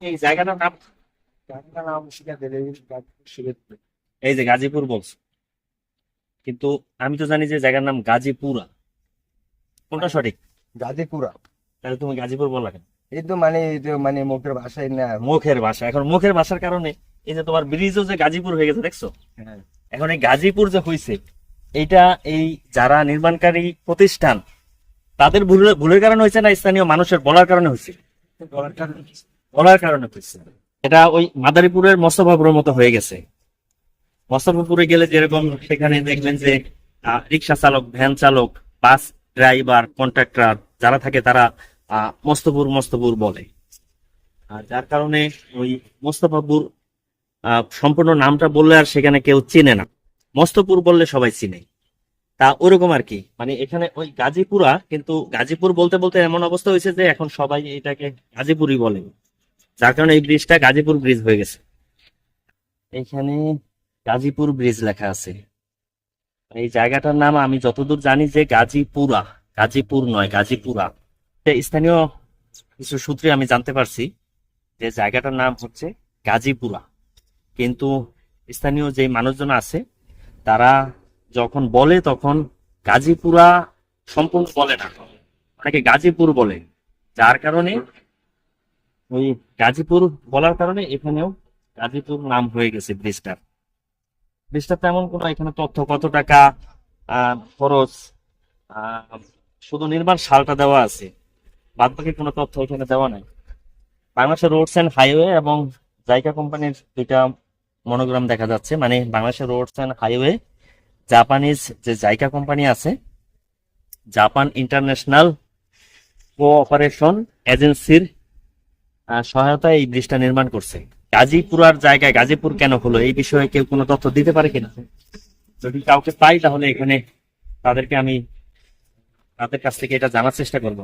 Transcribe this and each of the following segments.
এই জায়গাটার নাম এই যে গাজীপুর বলছো, কিন্তু আমি তো জানি যে জায়গার নাম গাজীপুরা। কোনটা সঠিক? গাজীপুরা। তাহলে তুমি গাজীপুর বললা কেন? এই তো মুখের ভাষায় না। মুখের ভাষা, এখন মুখের ভাষার কারণে এই যে তোমার ব্রিজও যে গাজীপুর হয়ে গেছে দেখছো। হ্যাঁ। এখন এই গাজীপুর যে হয়েছে, এইটা এই যারা নির্মাণকারী প্রতিষ্ঠান তাদের ভুলের কারণে হয়েছে না স্থানীয় মানুষের বলার কারণে হয়েছে? বলার কারণে হয়েছে। এটা ওই মাদারীপুরের মোস্তফাপুরের মতো হয়ে গেছে। মোস্তফাপুরে গেলে যেরকম সেখানে দেখবেন যে রিক্সা চালক, ভ্যান চালক, বাস ড্রাইভার, কন্ট্রাক্টর যারা থাকে তারা মস্তপুর মস্তপুর বলে। আর যার কারণে ওই মোস্তফাপুর সম্পূর্ণ নামটা বললে আর সেখানে কেউ চিনে না, মস্তপুর বললে সবাই চিনে। তা ওরকম আর কি, মানে এখানে ওই গাজীপুরা, কিন্তু গাজীপুর বলতে বলতে এমন অবস্থা হয়েছে যে এখন সবাই এটাকে গাজীপুরই বলে, যার কারণে এই ব্রিজটা গাজীপুর ব্রিজ হয়ে গেছে। এখানে গাজীপুর ব্রিজ লেখা আছে। এই জায়গাটার নাম আমি যতদূর জানি যে গাজীপুরা, গাজীপুর নয় গাজীপুরা। স্থানীয় কিছু সূত্রে আমি জানতে পারছি যে জায়গাটার নাম হচ্ছে গাজীপুরা, কিন্তু স্থানীয় যে মানুষজন আছে তারা যখন বলে তখন গাজীপুরা সম্পূর্ণ বলে না, অনেকে গাজীপুর বলে। যার কারণে ওই গাজীপুর বলার কারণে এখানেও গাজীপুর নাম হয়ে গেছে ব্রিজটার। ব্রিজটা তেমন কোনো এখানে তথ্য কত টাকা খরচ, আহ, শুধু নির্মাণ সালটা দেওয়া আছে, বাদ বাকি কোনো তথ্য এখানে দেওয়া নাই। বাংলাদেশের রোডস অ্যান্ড হাইওয়ে এবং জাইকা কোম্পানির দুইটা মনোগ্রাম দেখা যাচ্ছে, মানে বাংলাদেশের রোডস অ্যান্ড হাইওয়ে জাপানিজ যে জাইকা কোম্পানি আছে, জাপান ইন্টারন্যাশনাল কোঅপারেশন এজেন্সির সহায়তায় এই ব্রিজটা নির্মাণ করছে। গাজীপুরার জায়গায় গাজীপুর কেন হলো এই বিষয়ে কেউ কোনো তথ্য দিতে পারে কিনা? যদি কাউকে পাই তাহলে এখানে তাদেরকে আমি তাদের কাছ থেকে এটা জানার চেষ্টা করবো।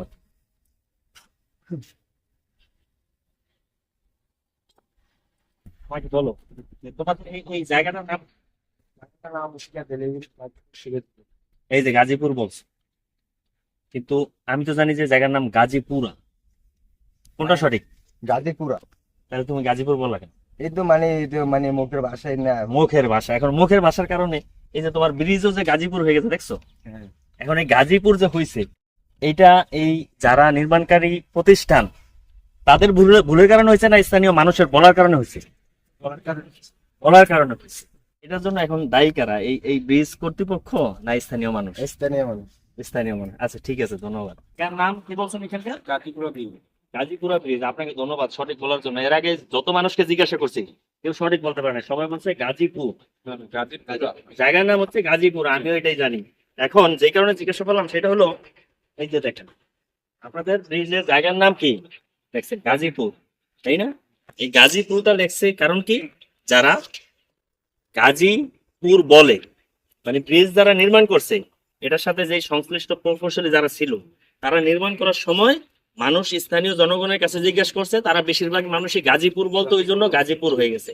আমাকে বলো যে তোমাদের এই জায়গাটার নাম। এই যে গাজীপুর বলছো, কিন্তু আমি তো জানি যে জায়গার নাম গাজীপুরা। কোনটা সঠিক? গাজীপুরা। তাহলে তুমি গাজীপুর বললা কেন? এই তো মুখের ভাষায় না। মুখের ভাষা, এখন মুখের ভাষার কারণে এই যে তোমার ব্রিজও যে গাজীপুর হয়ে গেছে দেখছো। হ্যাঁ। এখন এই গাজীপুর যে হয়েছে, এইটা এই যারা নির্মাণকারী প্রতিষ্ঠান তাদের ভুলের কারণে হয়েছে না স্থানীয় মানুষের বলার কারণে হয়েছে? বলার কারণে হয়েছে। এটার জন্য এখন দায়ী কারা? এই এই ব্রিজ কর্তৃপক্ষ না স্থানীয় মানুষ? স্থানীয় মানুষ। স্থানীয় মানুষ। আচ্ছা ঠিক আছে, ধন্যবাদ। কার নাম কি বলছেন এখানকার? গাজীপুরা ব্রিজ। গাজীপুরা ব্রিজ। আপনাকে ধন্যবাদ সঠিক বলার জন্য। এর আগে যত মানুষকে জিজ্ঞাসা করছি কেউ সঠিক বলতে পারে না, সবাই বলছে গাজীপুর। গাজীপুরা। জায়গার নাম হচ্ছে গাজীপুর, আমিও এটাই জানি। এখন যে কারণে জিজ্ঞাসা করলাম সেটা হলো, এই যে দেখেন আপনাদের ব্রিজের জায়গার নাম কি লেখছে? গাজীপুর, তাই না? এই গাজীপুরটা লেখছে কারণ কি, যারা গাজীপুর বলে, মানে ব্রিজ যারা নির্মাণ করছে এটার সাথে যে সংশ্লিষ্ট প্রকৌশলী যারা ছিল তারা নির্মাণ করার সময় মানুষ স্থানীয় জনগণের কাছে জিজ্ঞাসা করছে, তারা বেশিরভাগ মানুষই গাজীপুর বলতো, ওই জন্য গাজীপুর হয়ে গেছে।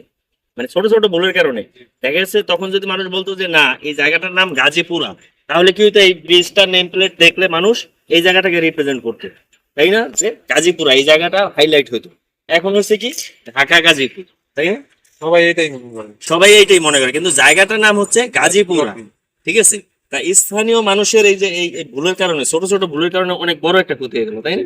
মানে ছোট ছোট ভুলের কারণে দেখা গেছে তখন যদি মানুষ বলতো যে না এই জায়গাটার নাম গাজীপুরা, তাহলে কি হতো, এই ব্রিজটার নেম প্লেট দেখলে মানুষ এই জায়গাটাকে রিপ্রেজেন্ট করতো, তাই না? যে গাজীপুরা এই জায়গাটা হাইলাইট হতো। এখন হচ্ছে কি ঢাকা গাজীপুর, তাই না? সবাই এইটাই মনে করে, কিন্তু জায়গাটার নাম হচ্ছে গাজীপুরা। ঠিক আছে, তা স্থানীয় মানুষের এই যে এই ভুলের কারণে, ছোট ছোট ভুলের কারণে অনেক বড় একটা ক্ষতি হয়ে গেল, তাই না?